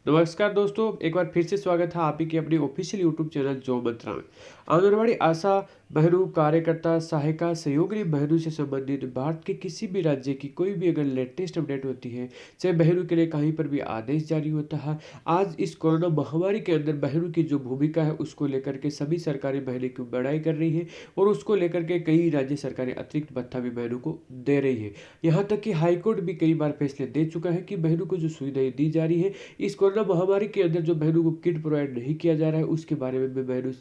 नमस्कार दोस्तों, एक बार फिर से स्वागत है आप ही के अपने ऑफिशियल यूट्यूब चैनल जॉब मंत्रा में। आंगनबाड़ी आशा बहनों, कार्यकर्ता, सहायिका, सहयोगिनी बहनों से संबंधित भारत के किसी भी राज्य की कोई भी अगर लेटेस्ट अपडेट होती है, चाहे बहनों के लिए कहीं पर भी आदेश जारी होता है, आज इस कोरोना महामारी के अंदर बहनों की जो भूमिका है उसको लेकर के सभी सरकारी बहनें की बड़ाई कर रही है और उसको लेकर के कई राज्य सरकारें अतिरिक्त भत्ता भी बहनों को दे रही है। यहाँ तक कि हाईकोर्ट भी कई बार फैसले दे चुका है कि बहनों को जो सुविधाएं दी जा रही है, इस कोरोना महामारी के अंदर जो बहनों को किट प्रोवाइड नहीं किया जा रहा है उसके बारे में भी बहनों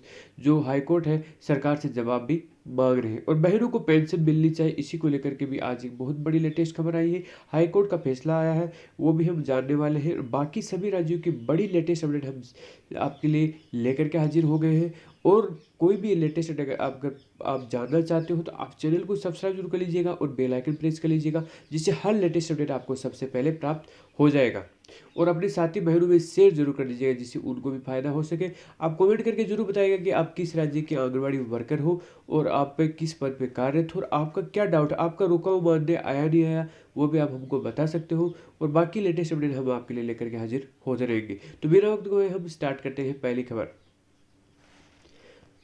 जो हाईकोर्ट है सरकार से जवाब भी मांग रहे हैं। और बहनों को पेंशन मिलनी चाहिए, इसी को लेकर के भी आज एक बहुत बड़ी लेटेस्ट खबर आई है। हाईकोर्ट का फैसला आया है, वो भी हम जानने वाले हैं और बाकी सभी राज्यों की बड़ी लेटेस्ट अपडेट हम आपके लिए लेकर के हाजिर हो गए हैं। और कोई भी लेटेस्ट अपडेट अगर आप जानना चाहते हो तो आप चैनल को सब्सक्राइब जरूर कर लीजिएगा और बेल आइकन प्रेस कर लीजिएगा, जिससे हर लेटेस्ट अपडेट आपको सबसे पहले प्राप्त हो जाएगा। और अपने साथी बहनों में शेयर जरूर कर दीजिएगा जिससे उनको भी फायदा हो सके। आप कमेंट करके जरूर बताइएगा कि आप किस राज्य के आंगनबाड़ी वर्कर हो और आप पे किस पद पे कार्यरत हो और आपका क्या डाउट है, आपका रुका हुआ मानदेय आया नहीं आया, वो भी आप हमको बता सकते हो। और बाकी लेटेस्ट अपडेट हम आपके लिए लेकर के हाजिर होते रहेंगे। तो बिना वक्त को हम स्टार्ट करते हैं पहली खबर।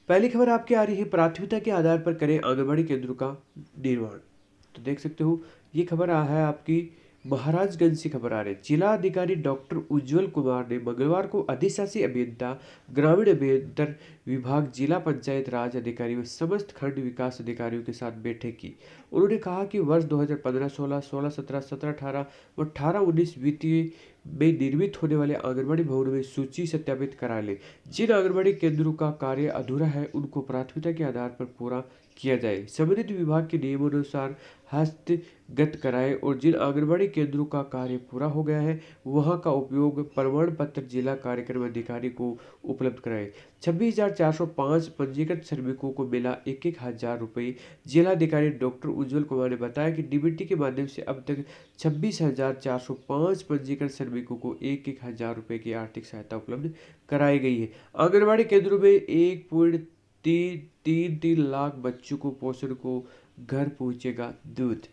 पहली खबर आपकी आ रही है, प्राथमिकता के आधार पर करें आंगनबाड़ी केंद्रों का निर्माण। तो देख सकते हो ये खबर आ है आपकी महाराजगंज से खबर आ रही है। जिला अधिकारी डॉक्टर उज्जवल कुमार ने मंगलवार को अधिशासी अभियंता ग्रामीण अभियंत्रण विभाग, जिला पंचायत राज अधिकारी व समस्त खंड विकास अधिकारियों के साथ बैठक की। उन्होंने कहा कि वर्ष 2015-16, 16-17, 17-18 व 18-19 वित्तीय में निर्मित होने वाले आंगनबाड़ी भवनों में सूची सत्यापित करा ले। जिन आंगनबाड़ी केंद्रों का कार्य अधूरा है उनको प्राथमिकता के आधार पर पूरा किया जाए, संबंधित विभाग के नियमानुसार हस्तगत कराए और जिन आंगनबाड़ी केंद्रों का कार्य पूरा हो गया है वहां का उपयोग प्रमाण पत्र जिला कार्यक्रम अधिकारी को उपलब्ध कराए। 26,405 पंजीकृत श्रमिकों को मिला 1,000 रुपये। जिलाधिकारी डॉक्टर उज्जवल कुमार ने बताया कि डीबीटी के माध्यम से अब तक 26,405 पंजीकृत श्रमिकों को 1,000 रुपये की आर्थिक सहायता उपलब्ध कराई गई है। आंगनबाड़ी केंद्रों में 1.33 लाख बच्चों को पोषण को घर पहुंचेगा दूध।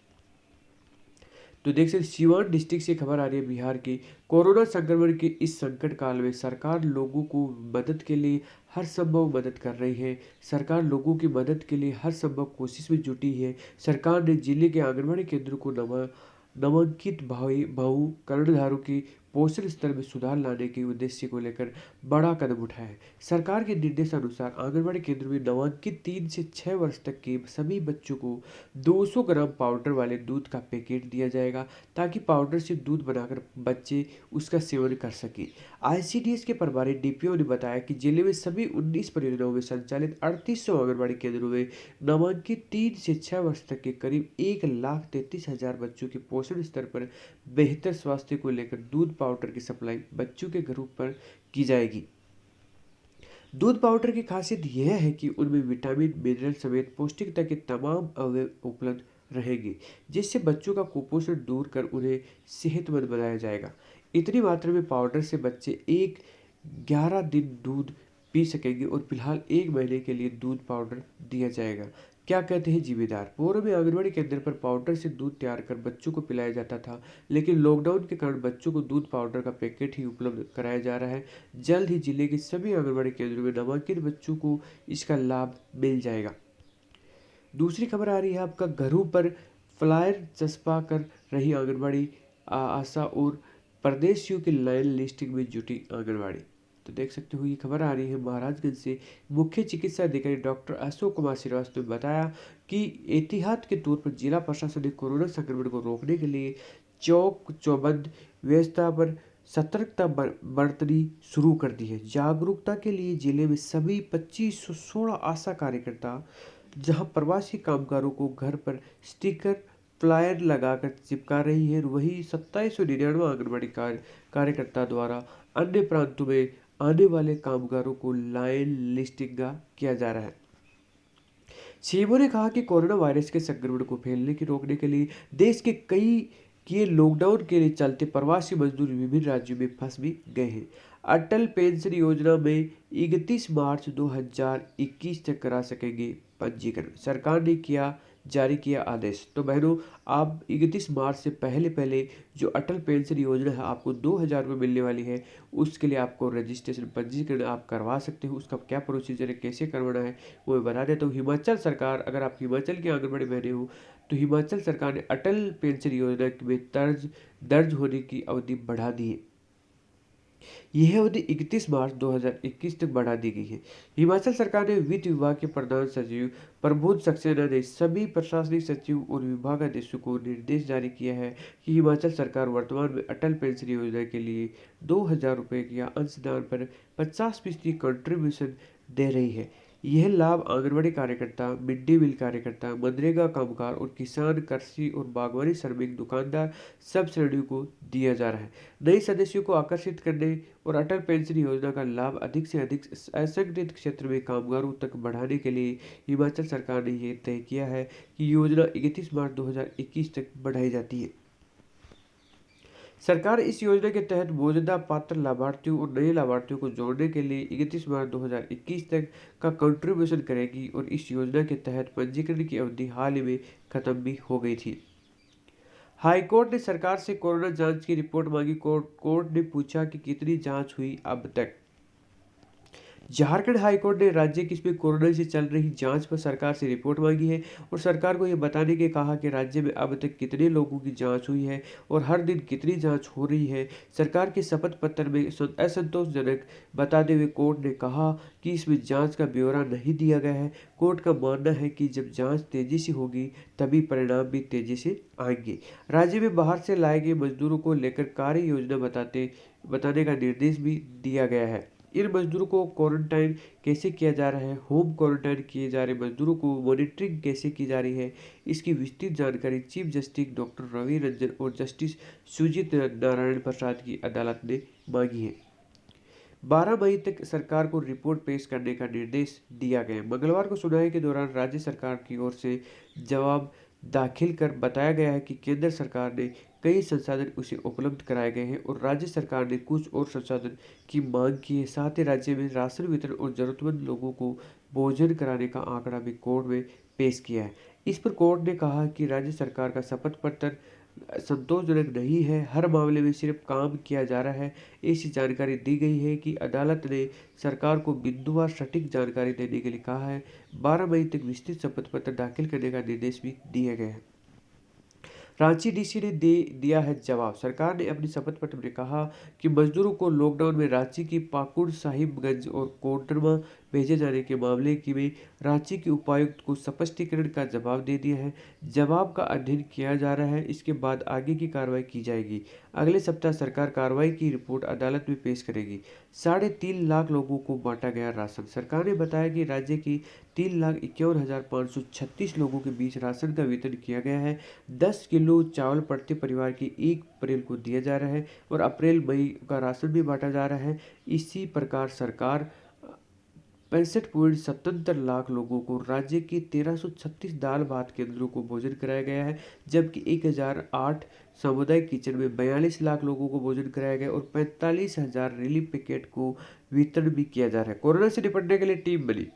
तो देख सकते सिवान डिस्ट्रिक्ट से खबर आ रही है बिहार की। कोरोना संक्रमण के इस संकट काल में सरकार लोगों को मदद के लिए हर संभव मदद कर रही है। सरकार लोगों की मदद के लिए हर संभव कोशिश में जुटी है। सरकार ने जिले के आंगनबाड़ी केंद्रों को नामांकित भाऊ कर्णधारों की पोषण स्तर में सुधार लाने के उद्देश्य को लेकर बड़ा कदम उठाया है। सरकार के निर्देशानुसार आंगनबाड़ी केंद्रों में नामांकित 3 से 6 वर्ष तक के सभी बच्चों को 200 ग्राम पाउडर वाले दूध का पैकेट दिया जाएगा, ताकि पाउडर से दूध बनाकर बच्चे उसका सेवन कर सकें। आईसीडीएस के प्रभारी डीपीओ ने बताया कि जिले में सभी 19 परियोजनाओं में संचालित 3800 आंगनबाड़ी केंद्रों में नामांकित 3 से 6 वर्ष तक के करीब 1,33,000 बच्चों के पोषण स्तर पर बेहतर स्वास्थ्य को लेकर दूध पाउडर की सप्लाई बच्चों के घरों पर की जाएगी। दूध पाउडर की खासियत यह है कि उनमें विटामिन, मिनरल समेत पौष्टिकता के तमाम अवयव उपलब्ध रहेंगे, जिससे बच्चों का कुपोषण दूर कर उन्हें सेहतमंद बनाया जाएगा। इतनी मात्रा में पाउडर से बच्चे 11 दिन दूध पी सकेंगे और फिलहाल 1 महीने के लिए दूध पाउडर दिया जाएगा। क्या कहते हैं जिम्मेदार। पूर्व में आंगनबाड़ी केंद्र पर पाउडर से दूध तैयार कर बच्चों को पिलाया जाता था, लेकिन लॉकडाउन के कारण बच्चों को दूध पाउडर का पैकेट ही उपलब्ध कराया जा रहा है। जल्द ही जिले के सभी आंगनबाड़ी केंद्रों में नामांकित बच्चों को इसका लाभ मिल जाएगा। दूसरी खबर आ रही है आपका, घरों पर फ्लायर चस्पा कर रही आंगनबाड़ी आशा और परदेशियों की लाइन लिस्टिंग में जुटी आंगनबाड़ी। तो देख सकते हो ये खबर आ रही है महाराजगंज से। मुख्य चिकित्सा अधिकारी डॉक्टर अशोक कुमार श्रीवास्तव ने बताया कि एहतियात के तौर पर जिला प्रशासन ने कोरोना संक्रमण को रोकने के लिए चौक चौबंद व्यवस्था पर सतर्कता बरतनी शुरू कर दी है। जागरूकता के लिए जिले में सभी 2516 आशा कार्यकर्ता, जहां प्रवासी कामगारों को घर पर स्टिकर फ्लायर लगाकर चिपका रही है, वहीं 2799 आंगनबाड़ी कार्यकर्ता द्वारा अन्य प्रांतों में आने वाले कामगारों को लाइन लिस्टिंग किया जा रहा है। सीएमओ ने कहा कि कोरोना वायरस के संक्रमण को फैलने की रोकने के लिए देश के कई किए लॉकडाउन के लिए चलते प्रवासी मजदूर विभिन्न राज्यों में फंस भी गए हैं। अटल पेंशन योजना में 31 मार्च 2021 तक करा सकेंगे पंजीकरण। सरकार ने किया जारी किया आदेश। तो बहनों, आप 31 मार्च से पहले पहले जो अटल पेंशन योजना है आपको 2,000 रुपये मिलने वाली है, उसके लिए आपको रजिस्ट्रेशन पंजीकरण आप करवा सकते हो। उसका क्या प्रोसीजर है, कैसे करवाना है, वो मैं बता देता हूँ। हिमाचल सरकार, अगर आप हिमाचल की आंगनबाड़ी बहनें हो तो हिमाचल सरकार ने अटल पेंशन योजना में दर्ज होने की अवधि बढ़ा दी है। यह अवधि 31 मार्च 2021 तक बढ़ा दी गई है। हिमाचल सरकार ने वित्त विभाग के प्रधान सचिव प्रबोध सक्सेना ने सभी प्रशासनिक सचिव और विभागाधीशों को निर्देश जारी किया है कि हिमाचल सरकार वर्तमान में अटल पेंशन योजना के लिए 2,000 रुपये या अंशदान पर 50% कंट्रीब्यूशन दे रही है। यह लाभ आंगनबाड़ी कार्यकर्ता, मिड डे मील कार्यकर्ता, मनरेगा कामगार और किसान, कृषि और बागवानी श्रमिक, दुकानदार सब श्रेणियों को दिया जा रहा है। नए सदस्यों को आकर्षित करने और अटल पेंशन योजना का लाभ अधिक से अधिक असंगठित क्षेत्र में कामगारों तक बढ़ाने के लिए हिमाचल सरकार ने यह तय किया है कि योजना 31 मार्च 2021 तक बढ़ाई जाती है। सरकार इस योजना के तहत मौजूदा पात्र लाभार्थियों और नए लाभार्थियों को जोड़ने के लिए 31 मार्च 2021 तक का कंट्रीब्यूशन करेगी और इस योजना के तहत पंजीकरण की अवधि हाल ही में खत्म भी हो गई थी। हाईकोर्ट ने सरकार से कोरोना जांच की रिपोर्ट मांगी। कोर्ट ने पूछा कि कितनी जांच हुई अब तक। झारखंड हाईकोर्ट ने राज्य की इसमें कोरोना से चल रही जांच पर सरकार से रिपोर्ट मांगी है और सरकार को यह बताने के कहा कि राज्य में अब तक कितने लोगों की जांच हुई है और हर दिन कितनी जांच हो रही है। सरकार के शपथ पत्र में असंतोषजनक बताते हुए कोर्ट ने कहा कि इसमें जांच का ब्यौरा नहीं दिया गया है। कोर्ट का मानना है कि जब जांच तेजी से होगी तभी परिणाम भी तेजी से आएंगे। राज्य में बाहर से लाए गए मजदूरों को लेकर कार्य योजना बताने का निर्देश भी दिया गया है। इन मजदूरों को क्वारंटाइन कैसे किया जा रहा है, होम क्वारंटाइन किए जा रहे मजदूरों को मॉनिटरिंग कैसे की जा रही है, इसकी विस्तृत जानकारी chief justice doctor Ravi Ranjan और जस्टिस सुजीत नारायण प्रसाद की अदालत ने मांगी है। 12 मई तक सरकार को रिपोर्ट पेश करने का निर्देश दिया गया। मंगलवार को सुनवाई के दौरान राज्य सरकार की ओर से जवाब दाखिल कर बताया गया है कि केंद्र सरकार ने कई संसाधन उसे उपलब्ध कराए गए हैं और राज्य सरकार ने कुछ और संसाधन की मांग की है। साथ ही राज्य में राशन वितरण और जरूरतमंद लोगों को भोजन कराने का आंकड़ा भी कोर्ट में पेश किया है। इस पर कोर्ट ने कहा कि राज्य सरकार का शपथ पत्र संतोषजनक नहीं है, हर मामले में सिर्फ काम किया जा रहा है। ऐसी जानकारी दी गई है कि अदालत ने सरकार को बिंदुवार सटीक जानकारी देने के लिए कहा है। 12 मई तक विस्तृत शपथ पत्र दाखिल करने का निर्देश भी दिया गया है। रांची डीसी ने दिया है जवाब। सरकार ने अपने शपथ पत्र में कहा कि मजदूरों को लॉकडाउन में रांची की पाकुड़, साहिबगंज और कोडरमा भेजे जाने के मामले की में रांची के उपायुक्त को स्पष्टीकरण का जवाब दे दिया है। जवाब का अध्ययन किया जा रहा है, इसके बाद आगे की कार्रवाई की जाएगी। अगले सप्ताह सरकार कार्रवाई की रिपोर्ट अदालत में पेश करेगी। 3.5 लाख लोगों को बांटा गया राशन। सरकार ने बताया कि राज्य की 3,51,536 लोगों के बीच राशन का वितरण किया गया है। 10 किलो चावल प्रति परिवार की 1 अप्रैल को दिया जा रहा है और अप्रैल मई का राशन भी बांटा जा रहा है। इसी प्रकार सरकार 65.77 लाख लोगों को राज्य के 1336 दाल भात केंद्रों को भोजन कराया गया है, जबकि 1008 सामुदायिक किचन में 42 लाख लोगों को भोजन कराया गया और 45,000 रिलीफ पैकेट को वितरण भी किया जा रहा है। कोरोना से निपटने के लिए टीम बनी।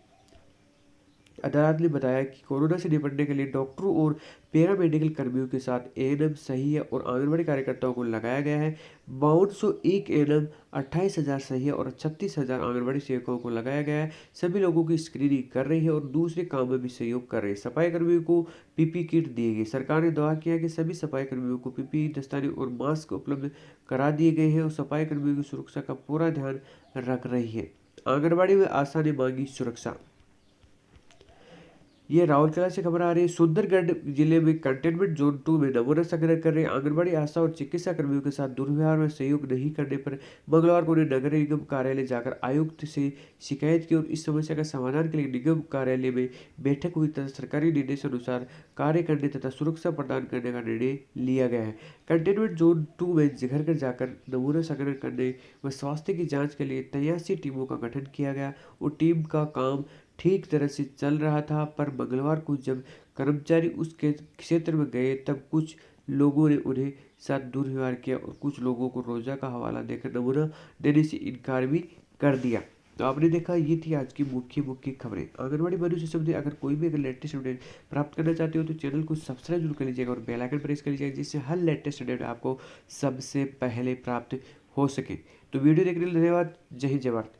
अदालत ने बताया कि कोरोना से निपटने के लिए डॉक्टरों और पैरामेडिकल कर्मियों के साथ एएनएम, सहिया और आंगनबाड़ी कार्यकर्ताओं को लगाया गया है। 5201 एएनएम, 28,000 सहिया और 36,000 आंगनबाड़ी सेवकों को लगाया गया है। सभी लोगों की स्क्रीनिंग कर रही है और दूसरे काम में भी सहयोग कर रहे हैं। सफाई कर्मियों को पीपी किट दी गई। सरकार ने दावा किया कि सभी सफाई कर्मियों को पीपी दस्ताने और मास्क उपलब्ध करा दिए गए हैं और सफाई कर्मियों की सुरक्षा का पूरा ध्यान रख रही है। आंगनबाड़ी में आशा ने मांगी सुरक्षा। ये राउरकेला से खबर आ रही है। सुंदरगढ़ जिले में कंटेनमेंट जोन 2 में नमूना संग्रह कर रहे आंगनबाड़ी आशा और चिकित्सा कर्मियों के साथ दुर्व्यवहार में सहयोग नहीं करने पर मंगलवार को उन्हें नगर निगम कार्यालय जाकर आयुक्त से शिकायत की और इस समस्या का समाधान के लिए निगम कार्यालय में बैठक हुई तथा सरकारी निर्देश अनुसार कार्य करने तथा सुरक्षा प्रदान करने का निर्णय लिया गया है। कंटेनमेंट जोन 2 में घर घर जाकर नमूना संग्रह करने व स्वास्थ्य की जाँच के लिए 83 टीमों का गठन किया गया और टीम का काम ठीक तरह से चल रहा था, पर मंगलवार को जब कर्मचारी उसके क्षेत्र में गए तब कुछ लोगों ने उन्हें साथ दुर्व्यवहार किया और कुछ लोगों को रोजा का हवाला देकर नमूना देने से इनकार भी कर दिया। तो आपने देखा ये थी आज की मुख्य मुख्य खबरें। आंगनबाड़ी मनुष्य से संबंधित अगर कोई भी अगर लेटेस्ट अपडेट प्राप्त करना चाहते हो तो चैनल को सब्सक्राइब जरूर कर लीजिएगा और बेल आइकन प्रेस कर लीजिएगा, जिससे हर लेटेस्ट अपडेट आपको सबसे पहले प्राप्त हो सके। तो वीडियो देखने के लिए धन्यवाद। जय हिंद, जय भारत।